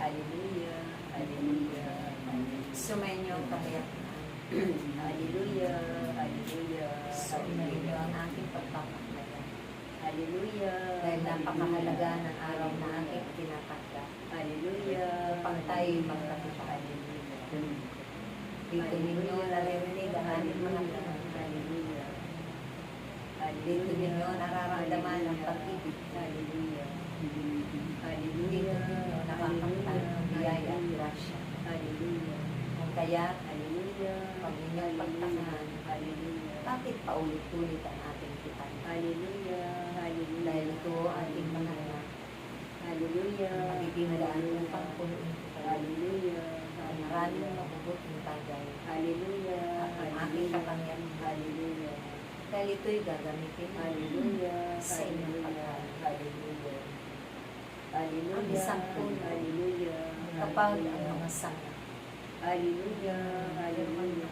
Hallelujah. Hallelujah. Sumayin niyo ang kahiyapaan. Hallelujah. Hallelujah. Sumayin niyo ang aking pagpapahalaga. Hallelujah. Dahil napakahalaga ng araw na aking tinatakda. Hallelujah. Upang tayo'y magkakita. Hallelujah. Dito ninyo naririnig ang ating mga tanong. Hallelujah. Dito ninyo nararamdaman ang pag-ibig. Hallelujah. Hallelujah. Dito ninyo nakakamtan ang biyaya at grasya. Hallelujah. Ang kaya, hallelujah, pag inyong pagtakahan, hallelujah, bakit paulit-ulit ang ating kitan? Hallelujah. Hallelujah. Dahil ito ating mga anak. Hallelujah. Magiging daan upang punuin ko kayo. Hallelujah. Maraming mabubuting bagay. Hallelujah. Ang aking kapangyarihan. Hallelujah. Dahil ito'y gagamitin. Hallelujah. Sa inyong pagkain. Hallelujah. Hallelujah. Ang isang puno. Hallelujah. Kapag ang mga sanga. Hallelujah. Hallelujah.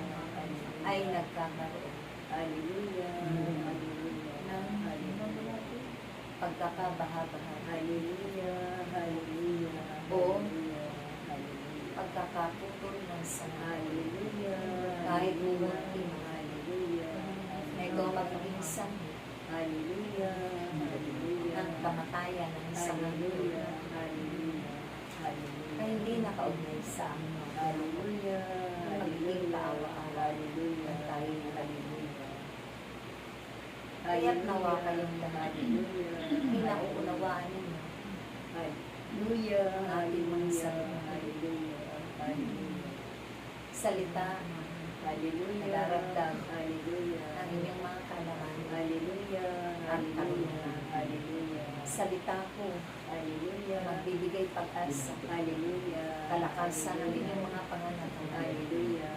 Ay nagkakaroon. Hallelujah. Hallelujah. Ng hallelujah. Pagkakabaha-baha. Hallelujah. Hallelujah. O pagkakaputol ng sanga. Hallelujah. Kahit munti mga hallelujah. Na ito magiging sanhi. Hallelujah. Hallelujah. Ng kamatayan ng isang hallelujah. Hallelujah. Hallelujah. Na hindi nakaugnay sa amin. Hallelujah. Magiging kaawa-awa. Hallelujah. Tayo na hallelujah. Kaya't nawa kayong lahat. Hallelujah. Hindi nauunawaan ninyo. Hallelujah. Ang ating mga salita. Hallelujah. Hallelujah. Salita. Hallelujah. Nadaragdag. Hallelujah. Ang inyong mga kalaman. Hallelujah. At karunungan. Hallelujah. Salita ko. Hallelujah. Magbibigay pag-asa. Hallelujah. Kalakasan ng inyong mga pangangatawan. Hallelujah.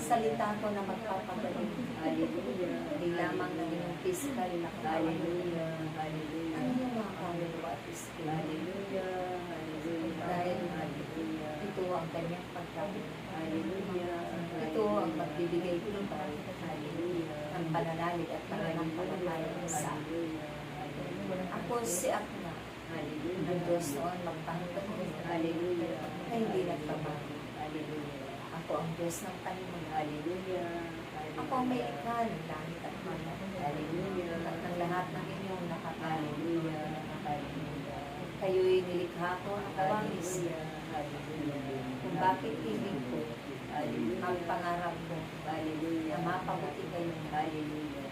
Salita ko na magpapagaling. Hallelujah. Hindi lamang ng inyong physical na katawan. Hallelujah. Hallelujah. Ang inyong mga kaluluwa at physical. Hallelujah. Hallelujah. Dahil hallelujah. Ito ang kanyang pagkain. Hallelujah. Ito ang magbibigay tulong. Hallelujah. Ang pananalig at pananampalataya sa akin. Ako si Akna. Hallelujah. Ang Diyos noon magpangitag ko. Hallelujah. Na hindi nagpabago. Hallelujah. Ako ang Diyos ng Panginoon. Hallelujah. Ako ang may ikha ng langit at lupa. Hallelujah. At ng lahat ng inyong nakapalilujah. Hallelujah. Kayo'y nilikha ko ng kawamis. Hallelujah. Kung bakit ibig ko. Hallelujah. Ang pangarap ko. Hallelujah. Na mapabuti kayo. Hallelujah.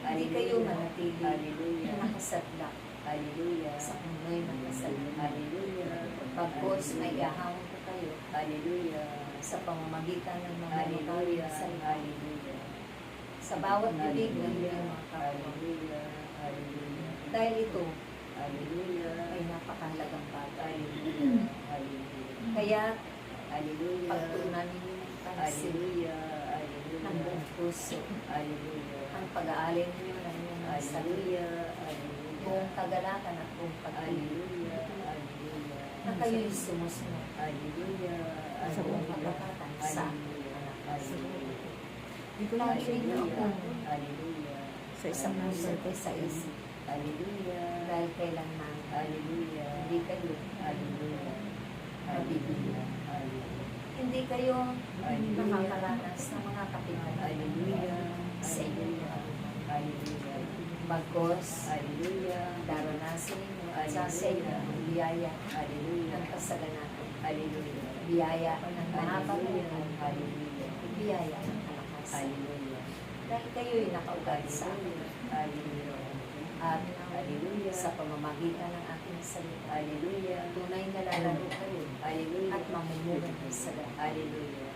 Hindi kayo manatili. Hallelujah. Nakasadlak. Hallelujah. Sa kuno'y nakasadlak. Hallelujah. Pagkos may ahawin ko kayo. Hallelujah. Sa pamamagitan ng mga hallelujah. Hallelujah. Sa bawat bibig ng inyong mga kapwa. Hallelujah. Dahil ito, hallelujah, ay napakahalagang bagay. Hallelujah. Hallelujah. Kaya, hallelujah, pagtuunan ninyo ng pansin. Hallelujah. Hallelujah. Ng buong puso. Hallelujah. Ang pag-aalin ninyo ng inyong mga sarili. Hallelujah. Buong kagalakan at buong pag-ibig. Hallelujah. Na kayo'y sumusunod. Hallelujah. Sa buong pagkakatan sa anak. Hallelujah. Dito lang ninyo ako. Hallelujah. Sa isang puso at sa isip. Hallelujah. Dahil kailanman. Hallelujah. Hindi kayo. Hallelujah. Hallelujah. Hindi kayo nakakaranas ng mga kapitan. Hallelujah. Sa inyong hallelujah. Bagkos. Hallelujah. Daranasin ninyo at sa inyo ang biyaya. Hallelujah. Ng kasaganatan. Hallelujah. Biyaya ng mahapabuhay. Hallelujah. Biyaya ng kalakas. Hallelujah. Dahil kayo'y nakaugali sa akin. Hallelujah. At hallelujah, sa pamamagitan ng aking salita. Hallelujah. Tunay na lalaro kayo. Hallelujah. At mamumugan ng sagat. Hallelujah.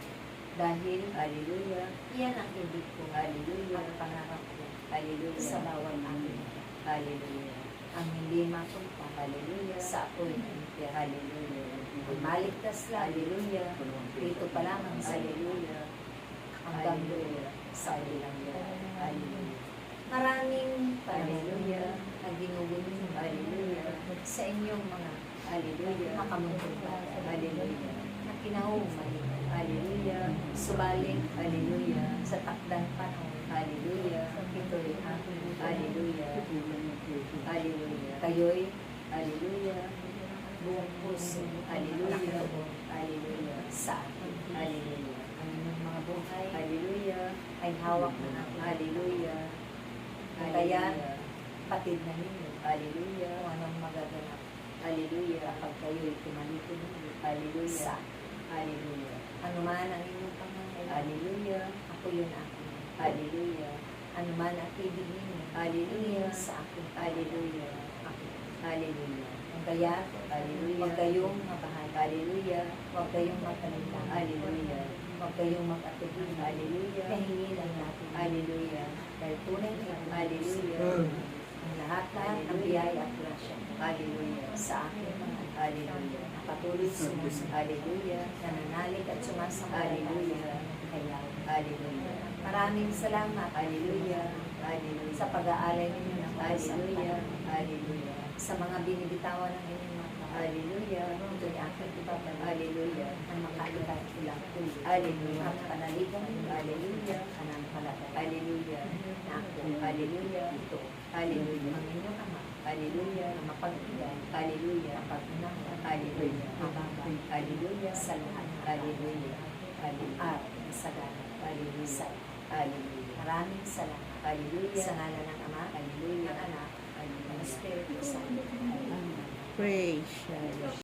Dahil, hallelujah, yan ang ibig ko. Hallelujah. At pangarap ko. Hallelujah. Sa bawat amin. Hallelujah. Ang hindi mapunta. Hallelujah. Sa apoy ng impyerno. Hallelujah. Ang maligtas lang. Hallelujah. Dito pa lamang sa hallelujah. Hanggang doon sa ilang hallelujah. Maraming hallelujah na ginugunin hallelujah sa inyong mga hallelujah makamuntong bagay hallelujah na kinahumay hallelujah subalit hallelujah sa takdang panahon hallelujah ito'y aking hallelujah hallelujah kayo'y hallelujah buong puso, Hallelujah. hallelujah, sa akin, Hallelujah. ang inyong mga buhay Hallelujah. ay hawak ng aking Hallelujah. Kaya, patid na ninyo Hallelujah. kung anong magaganap Hallelujah. kapag kayo'y tumalikod Hallelujah. sa Hallelujah. ano man ang inyong pangangailangan. Hallelujah. Ako yun akin. Hallelujah. Ano man ang ibig ninyo. Hallelujah. Sa akin. Hallelujah. Ako. Hallelujah. Kaya, Hallelujah. huwag kayong mabahala. Hallelujah. Huwag kayong magkalita. Hallelujah. Huwag kayong mag-atubili. Hallelujah. Kahingi lang natin. Hallelujah. Dahil tunay na ito. Hallelujah. Ang lahat ng biyaya at grasya. Hallelujah. Sa akin mga Hallelujah. na patuloy sumusunod. Hallelujah. Nananalig at sumasampalataya. Hallelujah. Kaya, Hallelujah. maraming salamat. Hallelujah. Hallelujah. Sa pag-aalay ninyo ng Hallelujah. Hallelujah. sa mga binibitawan ng inyong mga kapatid. Hallelujah. Ito'y aking ibabalik Hallelujah. ng makalitan ilang tuloy. Hallelujah. Ang panaligan ninyo. Hallelujah. Pananampalataya. Hallelujah. Na ako. Hallelujah. Ito. Hallelujah. Ang inyong ama. Hallelujah. Na mapagbigay. Hallelujah. Kapag-unawa. Hallelujah. Mababa. Hallelujah. Sa lahat. Hallelujah. Hallelujah. At masagana. Hallelujah. Sa Hallelujah. maraming salamat. Hallelujah. Sa ngalan ng Ama, Hallelujah. ng Anak, ng Hallelujah. Espiritu Santo. Praise.